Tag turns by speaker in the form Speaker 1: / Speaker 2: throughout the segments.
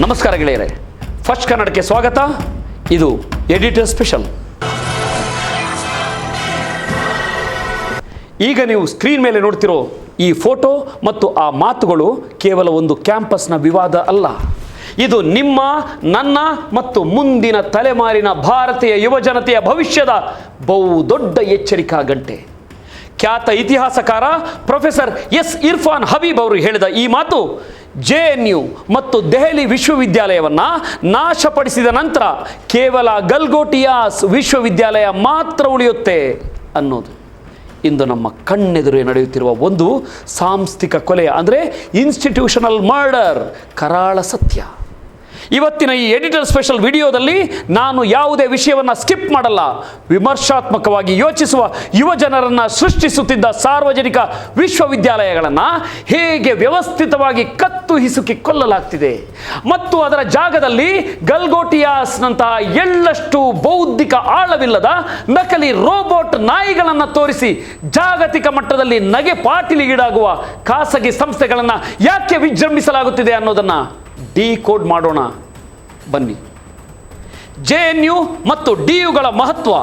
Speaker 1: ನಮಸ್ಕಾರ ಗೆಳೆಯರೆ, ಫಸ್ಟ್ ಕನ್ನಡಕ್ಕೆ ಸ್ವಾಗತ. ಇದು ಎಡಿಟರ್ ಸ್ಪೆಷಲ್. ಈಗ ನೀವು ಸ್ಕ್ರೀನ್ ಮೇಲೆ ನೋಡ್ತಿರೋ ಈ ಫೋಟೋ ಮತ್ತು ಆ ಮಾತುಗಳು ಕೇವಲ ಒಂದು ಕ್ಯಾಂಪಸ್ನ ವಿವಾದ ಅಲ್ಲ. ಇದು ನಿಮ್ಮ, ನನ್ನ ಮತ್ತು ಮುಂದಿನ ತಲೆಮಾರಿನ ಭಾರತೀಯ ಯುವಜನತೆಯ ಭವಿಷ್ಯದ ಬಹುದೊಡ್ಡ ಎಚ್ಚರಿಕಾ ಗಂಟೆ. ಖ್ಯಾತ ಇತಿಹಾಸಕಾರ ಪ್ರೊಫೆಸರ್ ಇರ್ಫಾನ್ ಹಬೀಬ್ ಅವರು ಹೇಳಿದ ಈ ಮಾತು JNU ಮತ್ತು ದೆಹಲಿ ವಿಶ್ವವಿದ್ಯಾಲಯವನ್ನು ನಾಶಪಡಿಸಿದ ನಂತರ ಕೇವಲ ಗಲ್ಗೋಟಿಯಾಸ್ ವಿಶ್ವವಿದ್ಯಾಲಯ ಮಾತ್ರ ಉಳಿಯುತ್ತೆ ಅನ್ನೋದು ಇಂದು ನಮ್ಮ ಕಣ್ಣೆದುರೇ ನಡೆಯುತ್ತಿರುವ ಒಂದು ಸಾಂಸ್ಥಿಕ ಕೊಲೆ, ಅಂದರೆ ಇನ್ಸ್ಟಿಟ್ಯೂಷನಲ್ ಮರ್ಡರ್, ಕರಾಳ ಸತ್ಯ. ಇವತ್ತಿನ ಈ ಎಡಿಟರ್ ಸ್ಪೆಷಲ್ ವಿಡಿಯೋದಲ್ಲಿ ನಾನು ಯಾವುದೇ ವಿಷಯವನ್ನು ಸ್ಕಿಪ್ ಮಾಡಲ್ಲ. ವಿಮರ್ಶಾತ್ಮಕವಾಗಿ ಯೋಚಿಸುವ ಯುವ ಜನರನ್ನು ಸೃಷ್ಟಿಸುತ್ತಿದ್ದ ಸಾರ್ವಜನಿಕ ವಿಶ್ವವಿದ್ಯಾಲಯಗಳನ್ನು ಹೇಗೆ ವ್ಯವಸ್ಥಿತವಾಗಿ ಕತ್ತು ಹಿಸುಕಿ ಕೊಲ್ಲಲಾಗ್ತಿದೆ ಮತ್ತು ಅದರ ಜಾಗದಲ್ಲಿ ಗಲ್ಗೋಟಿಯಾಸ್ನಂತಹ ಎಳ್ಳಷ್ಟು ಬೌದ್ಧಿಕ ಆಳವಿಲ್ಲದ ನಕಲಿ ರೋಬೋಟ್ ನಾಯಿಗಳನ್ನು ತೋರಿಸಿ ಜಾಗತಿಕ ಮಟ್ಟದಲ್ಲಿ ನಗೆ ಪಾಟೀಲಿಗೀಡಾಗುವ ಖಾಸಗಿ ಸಂಸ್ಥೆಗಳನ್ನು ಯಾಕೆ ವಿಜೃಂಭಿಸಲಾಗುತ್ತಿದೆ ಅನ್ನೋದನ್ನು ಡಿಕೋಡ್ ಮಾಡೋಣ ಬನ್ನಿ. JNU ಮತ್ತು DUಗಳ ಮಹತ್ವ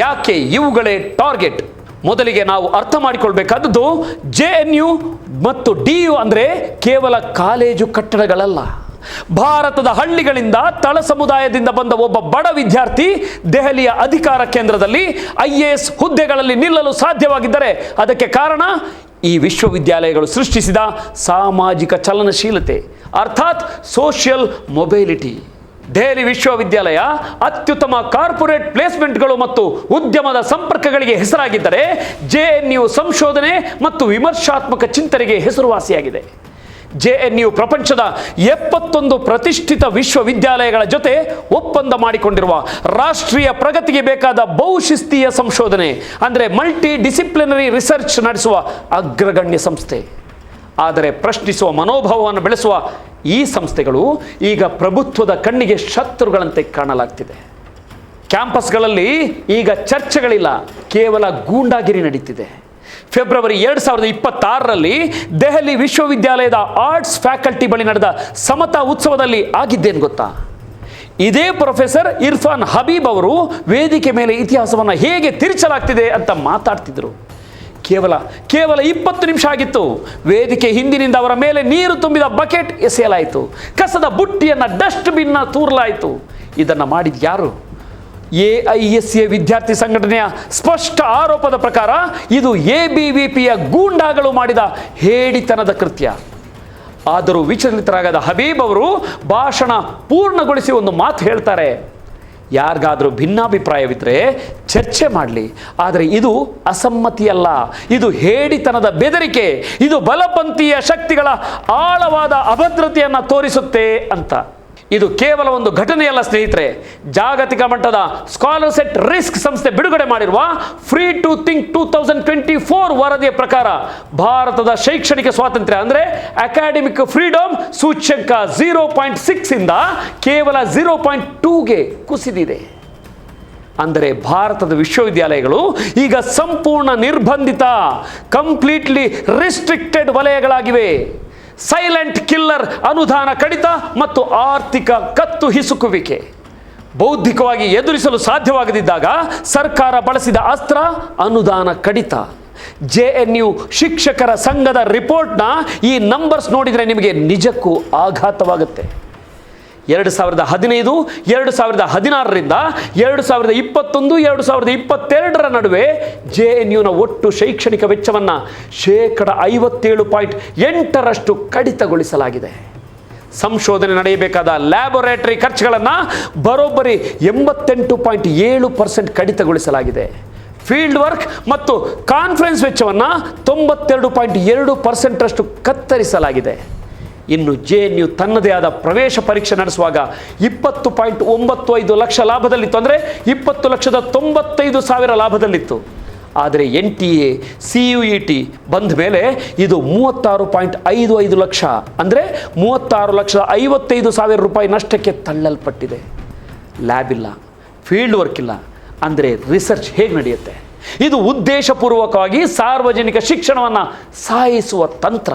Speaker 1: ಯಾಕೆ, ಇವುಗಳೇ ಟಾರ್ಗೆಟ್. ಮೊದಲಿಗೆ ನಾವು ಅರ್ಥ ಮಾಡಿಕೊಳ್ಬೇಕಾದದ್ದು JNU ಮತ್ತು DU ಅಂದರೆ ಕೇವಲ ಕಾಲೇಜು ಕಟ್ಟಡಗಳಲ್ಲ. ಭಾರತದ ಹಳ್ಳಿಗಳಿಂದ ತಳ ಸಮುದಾಯದಿಂದ ಬಂದ ಒಬ್ಬ ಬಡ ವಿದ್ಯಾರ್ಥಿ ದೆಹಲಿಯ ಅಧಿಕಾರ ಕೇಂದ್ರದಲ್ಲಿ IAS ಹುದ್ದೆಗಳಲ್ಲಿ ನಿಲ್ಲಲು ಸಾಧ್ಯವಾಗಿದ್ದರೆ ಅದಕ್ಕೆ ಕಾರಣ ಈ ವಿಶ್ವವಿದ್ಯಾಲಯಗಳು ಸೃಷ್ಟಿಸಿದ ಸಾಮಾಜಿಕ ಚಲನಶೀಲತೆ, ಅರ್ಥಾತ್ ಸೋಷಿಯಲ್ ಮೊಬಿಲಿಟಿ. ದೆಹಲಿ ವಿಶ್ವವಿದ್ಯಾಲಯ ಅತ್ಯುತ್ತಮ ಕಾರ್ಪೊರೇಟ್ ಪ್ಲೇಸ್ಮೆಂಟ್ಗಳು ಮತ್ತು ಉದ್ಯಮದ ಸಂಪರ್ಕಗಳಿಗೆ ಹೆಸರಾಗಿದ್ದರೆ JNU ಸಂಶೋಧನೆ ಮತ್ತು ವಿಮರ್ಶಾತ್ಮಕ ಚಿಂತನೆಗೆ ಹೆಸರುವಾಸಿಯಾಗಿದೆ. JNU ಪ್ರಪಂಚದ 71 ಪ್ರತಿಷ್ಠಿತ ವಿಶ್ವವಿದ್ಯಾಲಯಗಳ ಜೊತೆ ಒಪ್ಪಂದ ಮಾಡಿಕೊಂಡಿರುವ ರಾಷ್ಟ್ರೀಯ ಪ್ರಗತಿಗೆ ಬೇಕಾದ ಬಹುಶಿಸ್ತೀಯ ಸಂಶೋಧನೆ, ಅಂದರೆ ಮಲ್ಟಿ ಡಿಸಿಪ್ಲಿನರಿ ರಿಸರ್ಚ್ ನಡೆಸುವ ಅಗ್ರಗಣ್ಯ ಸಂಸ್ಥೆ. ಆದರೆ ಪ್ರಶ್ನಿಸುವ ಮನೋಭಾವವನ್ನು ಬೆಳೆಸುವ ಈ ಸಂಸ್ಥೆಗಳು ಈಗ ಪ್ರಭುತ್ವದ ಕಣ್ಣಿಗೆ ಶತ್ರುಗಳಂತೆ ಕಾಣಲಾಗ್ತಿದೆ. ಕ್ಯಾಂಪಸ್ಗಳಲ್ಲಿ ಈಗ ಚರ್ಚೆಗಳಿಲ್ಲ, ಕೇವಲ ಗೂಂಡಾಗಿರಿ ನಡೀತಿದೆ. ಫೆಬ್ರವರಿ 2026ರಲ್ಲಿ ದೆಹಲಿ ವಿಶ್ವವಿದ್ಯಾಲಯದ ಆರ್ಟ್ಸ್ ಫ್ಯಾಕಲ್ಟಿ ಬಳಿ ನಡೆದ ಸಮತಾ ಉತ್ಸವದಲ್ಲಿ ಆಗಿದ್ದೇನು ಗೊತ್ತಾ? ಇದೇ ಪ್ರೊಫೆಸರ್ ಇರ್ಫಾನ್ ಹಬೀಬ್ ಅವರು ವೇದಿಕೆ ಮೇಲೆ ಇತಿಹಾಸವನ್ನು ಹೇಗೆ ತಿರುಚಲಾಗ್ತಿದೆ ಅಂತ ಮಾತಾಡ್ತಿದ್ರು. ಕೇವಲ 20 ನಿಮಿಷ ಆಗಿತ್ತು. ವೇದಿಕೆ ಹಿಂದಿನಿಂದ ಅವರ ಮೇಲೆ ನೀರು ತುಂಬಿದ ಬಕೆಟ್ ಎಸೆಯಲಾಯಿತು, ಕಸದ ಬುಟ್ಟಿಯನ್ನು ಡಸ್ಟ್ಬಿನ್ನ ತೂರಲಾಯಿತು. ಇದನ್ನು ಮಾಡಿದ ಯಾರು? AISA ವಿದ್ಯಾರ್ಥಿ ಸಂಘಟನೆಯ ಸ್ಪಷ್ಟ ಆರೋಪದ ಪ್ರಕಾರ ಇದು ABVPಯ ಗೂಂಡಾಗಳು ಮಾಡಿದ ಹೇಡಿತನದ ಕೃತ್ಯ. ಆದರೂ ವಿಚಲಿತರಾಗದ ಹಬೀಬ್ ಅವರು ಭಾಷಣ ಪೂರ್ಣಗೊಳಿಸಿ ಒಂದು ಮಾತು ಹೇಳ್ತಾರೆ: ಯಾರಿಗಾದರೂ ಭಿನ್ನಾಭಿಪ್ರಾಯವಿದ್ದರೆ ಚರ್ಚೆ ಮಾಡಲಿ, ಆದರೆ ಇದು ಅಸಮ್ಮತಿಯಲ್ಲ, ಇದು ಹೇಡಿತನದ ಬೆದರಿಕೆ, ಇದು ಬಲಪಂಥೀಯ ಶಕ್ತಿಗಳ ಆಳವಾದ ಅಭದ್ರತೆಯನ್ನು ತೋರಿಸುತ್ತೆ ಅಂತ. ಇದು ಕೇವಲ ಒಂದು ಘಟನೆಯಲ್ಲ ಸ್ನೇಹಿತರೆ. ಜಾಗತಿಕ ಮಟ್ಟದ ಸ್ಕಾಲರ್ಸ್ ಎಟ್ ರಿಸ್ಕ್ ಸಂಸ್ಥೆ ಬಿಡುಗಡೆ ಮಾಡಿರುವ ಫ್ರೀ ಟು ಥಿಂಕ್ 2024 ವರದಿಯ ಪ್ರಕಾರ ಭಾರತದ ಶೈಕ್ಷಣಿಕ ಸ್ವಾತಂತ್ರ್ಯ, ಅಂದರೆ ಅಕಾಡೆಮಿಕ್ ಫ್ರೀಡಮ್ ಸೂಚ್ಯಂಕ 0.6 ಇಂದ ಕೇವಲ 0.2ಗೆ ಕುಸಿದಿದೆ. ಅಂದರೆ ಭಾರತದ ವಿಶ್ವವಿದ್ಯಾಲಯಗಳು ಈಗ ಸಂಪೂರ್ಣ ನಿರ್ಬಂಧಿತ, ಕಂಪ್ಲೀಟ್ಲಿ ರಿಸ್ಟ್ರಿಕ್ಟೆಡ್ ವಲಯಗಳಾಗಿವೆ. ಸೈಲೆಂಟ್ ಕಿಲ್ಲರ್ ಅನುದಾನ ಕಡಿತ ಮತ್ತು ಆರ್ಥಿಕ ಕತ್ತು ಹಿಸುಕುವಿಕೆ. ಬೌದ್ಧಿಕವಾಗಿ ಎದುರಿಸಲು ಸಾಧ್ಯವಾಗದಿದ್ದಾಗ ಸರ್ಕಾರ ಬಳಸಿದ ಅಸ್ತ್ರ ಅನುದಾನ ಕಡಿತ. JNU ಶಿಕ್ಷಕರ ಸಂಘದ ರಿಪೋರ್ಟ್ನ ಈ ನಂಬರ್ಸ್ ನೋಡಿದರೆ ನಿಮಗೆ ನಿಜಕ್ಕೂ ಆಘಾತವಾಗುತ್ತೆ. 2015, 2016ರಿಂದ 2021, 2022ರ ನಡುವೆ JNUನ ಒಟ್ಟು ಶೈಕ್ಷಣಿಕ ವೆಚ್ಚವನ್ನು 57.8% ಕಡಿತಗೊಳಿಸಲಾಗಿದೆ. ಸಂಶೋಧನೆ ನಡೆಯಬೇಕಾದ ಲ್ಯಾಬೊರೇಟರಿ ಖರ್ಚುಗಳನ್ನು ಬರೋಬ್ಬರಿ 88.7% ಕಡಿತಗೊಳಿಸಲಾಗಿದೆ. ಫೀಲ್ಡ್ ವರ್ಕ್ ಮತ್ತು ಕಾನ್ಫರೆನ್ಸ್ ವೆಚ್ಚವನ್ನು 92.2% ಕತ್ತರಿಸಲಾಗಿದೆ. ಇನ್ನು JNU ತನ್ನದೇ ಆದ ಪ್ರವೇಶ ಪರೀಕ್ಷೆ ನಡೆಸುವಾಗ 20.95 ಲಕ್ಷ ಲಾಭದಲ್ಲಿತ್ತು, ಅಂದರೆ 20,95,000 ಲಾಭದಲ್ಲಿತ್ತು. ಆದರೆ NTA CUET ಬಂದ ಮೇಲೆ ಇದು 36.55 ಲಕ್ಷ, ಅಂದರೆ 36,55,000 ರೂಪಾಯಿ ನಷ್ಟಕ್ಕೆ ತಳ್ಳಲ್ಪಟ್ಟಿದೆ. ಲ್ಯಾಬ್ ಇಲ್ಲ, ಫೀಲ್ಡ್ ವರ್ಕ್ ಇಲ್ಲ, ಅಂದರೆ ರಿಸರ್ಚ್ ಹೇಗೆ ನಡೆಯುತ್ತೆ? ಇದು ಉದ್ದೇಶಪೂರ್ವಕವಾಗಿ ಸಾರ್ವಜನಿಕ ಶಿಕ್ಷಣವನ್ನು ಸಾಯಿಸುವ ತಂತ್ರ.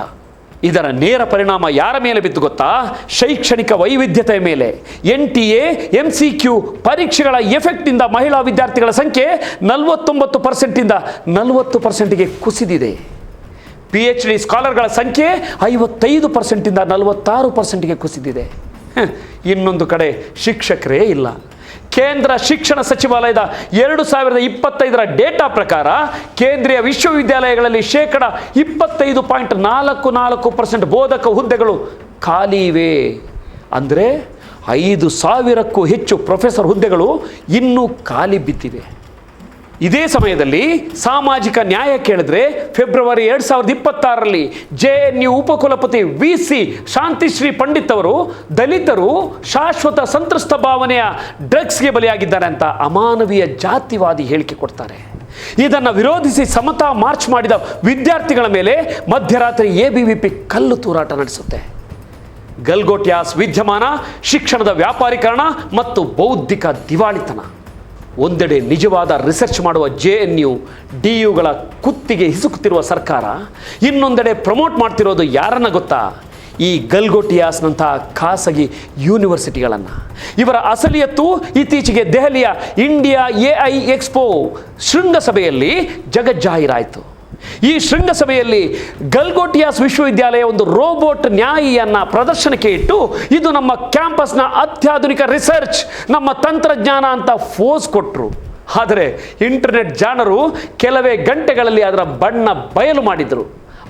Speaker 1: ಇದರ ನೇರ ಪರಿಣಾಮ ಯಾರ ಮೇಲೆ ಬಿತ್ತು ಗೊತ್ತಾ? ಶೈಕ್ಷಣಿಕ ವೈವಿಧ್ಯತೆಯ ಮೇಲೆ. NTA MCQ ಪರೀಕ್ಷೆಗಳ ಎಫೆಕ್ಟ್ನಿಂದ ಮಹಿಳಾ ವಿದ್ಯಾರ್ಥಿಗಳ ಸಂಖ್ಯೆ 49%ಇಂದ 40%ಗೆ ಕುಸಿದಿದೆ. PhD ಸ್ಕಾಲರ್ಗಳ ಸಂಖ್ಯೆ 55%ಇಂದ 46%ಗೆ ಕುಸಿದಿದೆ. ಇನ್ನೊಂದು ಕಡೆ ಶಿಕ್ಷಕರೇ ಇಲ್ಲ. ಕೇಂದ್ರ ಶಿಕ್ಷಣ ಸಚಿವಾಲಯದ 2025ರ ಡೇಟಾ ಪ್ರಕಾರ ಕೇಂದ್ರೀಯ ವಿಶ್ವವಿದ್ಯಾಲಯಗಳಲ್ಲಿ 25.44% ಬೋಧಕ ಹುದ್ದೆಗಳು ಖಾಲಿ ಇವೆ. ಅಂದರೆ 5,000ಕ್ಕೂ ಹೆಚ್ಚು ಪ್ರೊಫೆಸರ್ ಹುದ್ದೆಗಳು ಇನ್ನೂ ಖಾಲಿ ಬಿದ್ದಿವೆ. ಇದೇ ಸಮಯದಲ್ಲಿ ಸಾಮಾಜಿಕ ನ್ಯಾಯ ಕೇಳಿದ್ರೆ ಫೆಬ್ರವರಿ 2026ರಲ್ಲಿ JNU ಉಪಕುಲಪತಿ VC ಶಾಂತಿಶ್ರೀ ಪಂಡಿತ್ ಅವರು ದಲಿತರು ಶಾಶ್ವತ ಸಂತ್ರಸ್ತ ಭಾವನೆಯ ಡ್ರಗ್ಸ್ಗೆ ಬಲಿಯಾಗಿದ್ದಾರೆ ಅಂತ ಅಮಾನವೀಯ ಜಾತಿವಾದಿ ಹೇಳಿಕೆ ಕೊಡ್ತಾರೆ. ಇದನ್ನು ವಿರೋಧಿಸಿ ಸಮತಾ ಮಾರ್ಚ್ ಮಾಡಿದ ವಿದ್ಯಾರ್ಥಿಗಳ ಮೇಲೆ ಮಧ್ಯರಾತ್ರಿ ABVP ಕಲ್ಲು ತೂರಾಟ ನಡೆಸುತ್ತೆ. ಗಲ್ಗೋಟ್ಯಾಸ್ ವಿದ್ಯಮಾನ ಶಿಕ್ಷಣದ ವ್ಯಾಪಾರೀಕರಣ ಮತ್ತು ಬೌದ್ಧಿಕ ದಿವಾಳಿತನ. ಒಂದೆಡೆ ನಿಜವಾದ ರಿಸರ್ಚ್ ಮಾಡುವ JNU DUಗಳ ಕುತ್ತಿಗೆ ಹಿಸುಕುತ್ತಿರುವ ಸರ್ಕಾರ, ಇನ್ನೊಂದೆಡೆ ಪ್ರಮೋಟ್ ಮಾಡ್ತಿರೋದು ಯಾರನ್ನ ಗೊತ್ತಾ? ಈ ಗಲ್ಗೋಟಿಯಾಸ್ನಂತಹ ಖಾಸಗಿ ಯೂನಿವರ್ಸಿಟಿಗಳನ್ನು. ಇವರ ಅಸಲಿಯತ್ತು ಇತ್ತೀಚೆಗೆ ದೆಹಲಿಯ ಇಂಡಿಯಾ AI ಎಕ್ಸ್ಪೋ ಶೃಂಗಸಭೆಯಲ್ಲಿ ಜಗಜ್ಜಾಹೀರಾಯಿತು. ಈ ಶೃಂಗಸಭೆಯಲ್ಲಿ ಗಲ್ಗೋಟಿಯಾಸ್ ವಿಶ್ವವಿದ್ಯಾಲಯ ಒಂದು ರೋಬೋಟ್ ನ್ಯಾಯಿಯನ್ನು ಪ್ರದರ್ಶನಕ್ಕೆ ಇಟ್ಟು ಇದು ನಮ್ಮ ಕ್ಯಾಂಪಸ್ನ ಅತ್ಯಾಧುನಿಕ ರಿಸರ್ಚ್, ನಮ್ಮ ತಂತ್ರಜ್ಞಾನ ಅಂತ ಫೋಸ್ ಕೊಟ್ಟರು. ಆದರೆ ಇಂಟರ್ನೆಟ್ ಜಾಣರು ಕೆಲವೇ ಗಂಟೆಗಳಲ್ಲಿ ಅದರ ಬಣ್ಣ ಬಯಲು ಮಾಡಿದರು.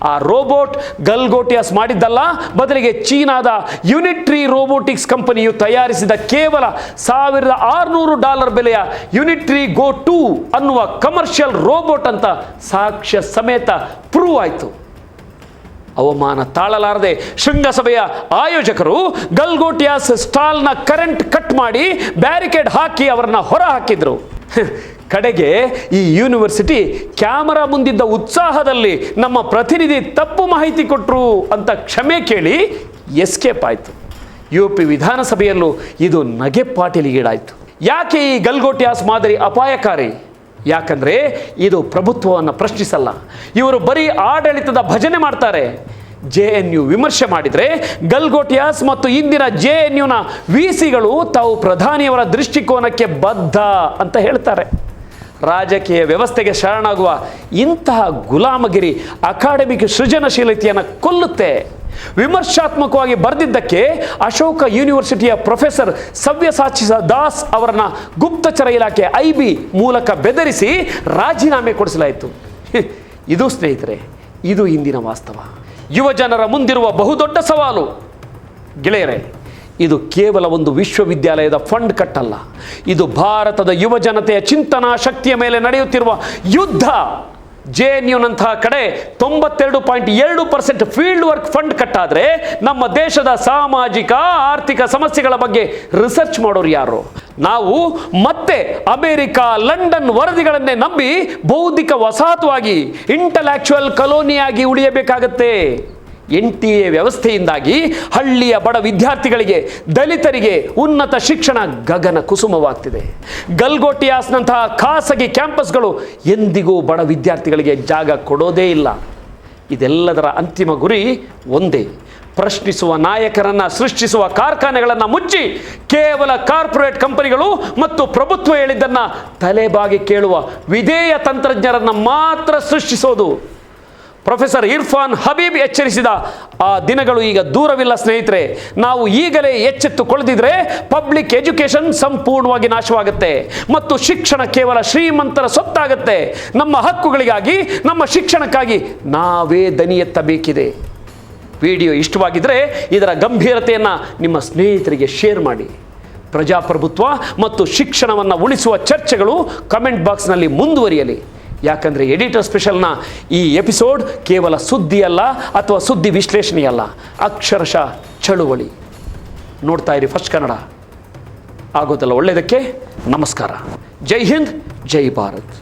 Speaker 1: ಆ ರೋಬೋಟ್ ಗಲ್ಗೋಟಿಯಾಸ್ ಮಾಡಿದ್ದಲ್ಲ, ಬದಲಿಗೆ ಚೀನಾದ ಯುನಿಟ್ರಿ ರೋಬೋಟಿಕ್ಸ್ ಕಂಪನಿಯು ತಯಾರಿಸಿದ ಕೇವಲ $1,600 ಬೆಲೆಯ ಯುನಿಟ್ರಿ ಗೋ 2 ಅನ್ನುವ ಕಮರ್ಷಿಯಲ್ ರೋಬೋಟ್ ಅಂತ ಸಾಕ್ಷ್ಯ ಸಮೇತ ಪ್ರೂವ್ ಆಯಿತು. ಅವಮಾನ ತಾಳಲಾರದೆ ಶೃಂಗಸಭೆಯ ಆಯೋಜಕರು ಗಲ್ಗೋಟಿಯಾಸ್ ಸ್ಟಾಲ್ನ ಕರೆಂಟ್ ಕಟ್ ಮಾಡಿ ಬ್ಯಾರಿಕೇಡ್ ಹಾಕಿ ಅವರನ್ನು ಹೊರ ಹಾಕಿದ್ರು. ಕಡೆಗೆ ಈ ಯೂನಿವರ್ಸಿಟಿ ಕ್ಯಾಮರಾ ಮುಂದಿದ್ದ ಉತ್ಸಾಹದಲ್ಲಿ ನಮ್ಮ ಪ್ರತಿನಿಧಿ ತಪ್ಪು ಮಾಹಿತಿ ಕೊಟ್ಟರು ಅಂತ ಕ್ಷಮೆ ಕೇಳಿ ಎಸ್ಕೇಪ್ ಆಯಿತು. UP ವಿಧಾನಸಭೆಯಲ್ಲೂ ಇದು ನಗೆಪಾಟೀಲಿಗೀಡಾಯಿತು. ಯಾಕೆ ಈ ಗಲ್ಗೋಟಿಯಾಸ್ ಮಾದರಿ ಅಪಾಯಕಾರಿ? ಯಾಕಂದರೆ ಇದು ಪ್ರಭುತ್ವವನ್ನು ಪ್ರಶ್ನಿಸಲ್ಲ. ಇವರು ಬರೀ ಆಡಳಿತದ ಭಜನೆ ಮಾಡ್ತಾರೆ. JNU ವಿಮರ್ಶೆ ಮಾಡಿದರೆ ಗಲ್ಗೋಟಿಯಾಸ್ ಮತ್ತು ಇಂದಿನ JNUನ VCಗಳು ತಾವು ಪ್ರಧಾನಿಯವರ ದೃಷ್ಟಿಕೋನಕ್ಕೆ ಬದ್ಧ ಅಂತ ಹೇಳ್ತಾರೆ. ರಾಜಕೀಯ ವ್ಯವಸ್ಥೆಗೆ ಶರಣಾಗುವ ಇಂತಹ ಗುಲಾಮಗಿರಿ ಅಕಾಡೆಮಿಕ್ ಸೃಜನಶೀಲತೆಯನ್ನು ಕೊಲ್ಲುತ್ತೆ. ವಿಮರ್ಶಾತ್ಮಕವಾಗಿ ಬರೆದಿದ್ದಕ್ಕೆ ಅಶೋಕ ಯೂನಿವರ್ಸಿಟಿಯ ಪ್ರೊಫೆಸರ್ ಸವ್ಯಸಾಚಿ ದಾಸ್ ಅವರನ್ನ ಗುಪ್ತಚರ ಇಲಾಖೆ IB ಮೂಲಕ ಬೆದರಿಸಿ ರಾಜೀನಾಮೆ ಕೊಡಿಸಲಾಯಿತು. ಇದು ಸ್ನೇಹಿತರೆ, ಇದು ಇಂದಿನ ವಾಸ್ತವ. ಯುವಜನರ ಮುಂದಿರುವ ಬಹುದೊಡ್ಡ ಸವಾಲು. ಗೆಳೆಯರೇ, ಇದು ಕೇವಲ ಒಂದು ವಿಶ್ವವಿದ್ಯಾಲಯದ ಫಂಡ್ ಕಟ್ಟಲ್ಲ, ಇದು ಭಾರತದ ಯುವಜನತೆಯ ಚಿಂತನಾ ಶಕ್ತಿಯ ಮೇಲೆ ನಡೆಯುತ್ತಿರುವ ಯುದ್ಧ. JNUನಂತಹ ಕಡೆ 92.2% ಫೀಲ್ಡ್ ವರ್ಕ್ ಫಂಡ್ ಕಟ್ಟಾದರೆ ನಮ್ಮ ದೇಶದ ಸಾಮಾಜಿಕ ಆರ್ಥಿಕ ಸಮಸ್ಯೆಗಳ ಬಗ್ಗೆ ರಿಸರ್ಚ್ ಮಾಡೋರು ಯಾರು? ನಾವು ಮತ್ತೆ ಅಮೆರಿಕ, ಲಂಡನ್ ವರದಿಗಳನ್ನೇ ನಂಬಿ ಬೌದ್ಧಿಕ ವಸಾಹತುವಾಗಿ ಇಂಟಲೆಕ್ಚುಯಲ್ ಕಲೋನಿಯಾಗಿ ಉಳಿಯಬೇಕಾಗತ್ತೆ. NTA ವ್ಯವಸ್ಥೆಯಿಂದಾಗಿ ಹಳ್ಳಿಯ ಬಡ ವಿದ್ಯಾರ್ಥಿಗಳಿಗೆ, ದಲಿತರಿಗೆ ಉನ್ನತ ಶಿಕ್ಷಣ ಗಗನ ಕುಸುಮವಾಗ್ತಿದೆ. ಗಲ್ಗೋಟಿಯಾಸ್ನಂತಹ ಖಾಸಗಿ ಕ್ಯಾಂಪಸ್ಗಳು ಎಂದಿಗೂ ಬಡ ವಿದ್ಯಾರ್ಥಿಗಳಿಗೆ ಜಾಗ ಕೊಡೋದೇ ಇಲ್ಲ. ಇದೆಲ್ಲದರ ಅಂತಿಮ ಗುರಿ ಒಂದೇ: ಪ್ರಶ್ನಿಸುವ ನಾಯಕರನ್ನು, ಸೃಷ್ಟಿಸುವ ಕಾರ್ಖಾನೆಗಳನ್ನು ಮುಚ್ಚಿ ಕೇವಲ ಕಾರ್ಪೊರೇಟ್ ಕಂಪನಿಗಳು ಮತ್ತು ಪ್ರಭುತ್ವ ಹೇಳಿದ್ದನ್ನು ತಲೆಬಾಗಿ ಕೇಳುವ ವಿಧೇಯ ತಂತ್ರಜ್ಞರನ್ನು ಮಾತ್ರ ಸೃಷ್ಟಿಸೋದು. ಪ್ರೊಫೆಸರ್ ಇರ್ಫಾನ್ ಹಬೀಬ್ ಎಚ್ಚರಿಸಿದ ಆ ದಿನಗಳು ಈಗ ದೂರವಿಲ್ಲ ಸ್ನೇಹಿತರೆ. ನಾವು ಈಗಲೇ ಎಚ್ಚೆತ್ತುಕೊಳ್ಳದಿದ್ರೆ ಪಬ್ಲಿಕ್ ಎಜುಕೇಷನ್ ಸಂಪೂರ್ಣವಾಗಿ ನಾಶವಾಗುತ್ತೆ ಮತ್ತು ಶಿಕ್ಷಣ ಕೇವಲ ಶ್ರೀಮಂತರ ಸೊತ್ತಾಗುತ್ತೆ. ನಮ್ಮ ಹಕ್ಕುಗಳಿಗಾಗಿ, ನಮ್ಮ ಶಿಕ್ಷಣಕ್ಕಾಗಿ ನಾವೇ ದನಿ ಎತ್ತಬೇಕಿದೆ. ವಿಡಿಯೋ ಇಷ್ಟವಾಗಿದ್ದರೆ ಇದರ ಗಂಭೀರತೆಯನ್ನು ನಿಮ್ಮ ಸ್ನೇಹಿತರಿಗೆ ಶೇರ್ ಮಾಡಿ. ಪ್ರಜಾಪ್ರಭುತ್ವ ಮತ್ತು ಶಿಕ್ಷಣವನ್ನು ಉಳಿಸುವ ಚರ್ಚೆಗಳು ಕಮೆಂಟ್ ಬಾಕ್ಸ್ನಲ್ಲಿ ಮುಂದುವರಿಯಲಿ. ಯಾಕಂದರೆ ಎಡಿಟರ್ ಸ್ಪೆಷಲ್ನ ಈ ಎಪಿಸೋಡ್ ಕೇವಲ ಸುದ್ದಿಯಲ್ಲ ಅಥವಾ ಸುದ್ದಿ ವಿಶ್ಲೇಷಣೆಯಲ್ಲ, ಅಕ್ಷರಶಃ ಚಳುವಳಿ. ನೋಡ್ತಾ ಇರಿ ಫಸ್ಟ್ ಕನ್ನಡ. ಆಗೋದಲ್ಲ ಒಳ್ಳೆಯದಕ್ಕೆ. ನಮಸ್ಕಾರ. ಜೈ ಹಿಂದ್, ಜೈ ಭಾರತ್.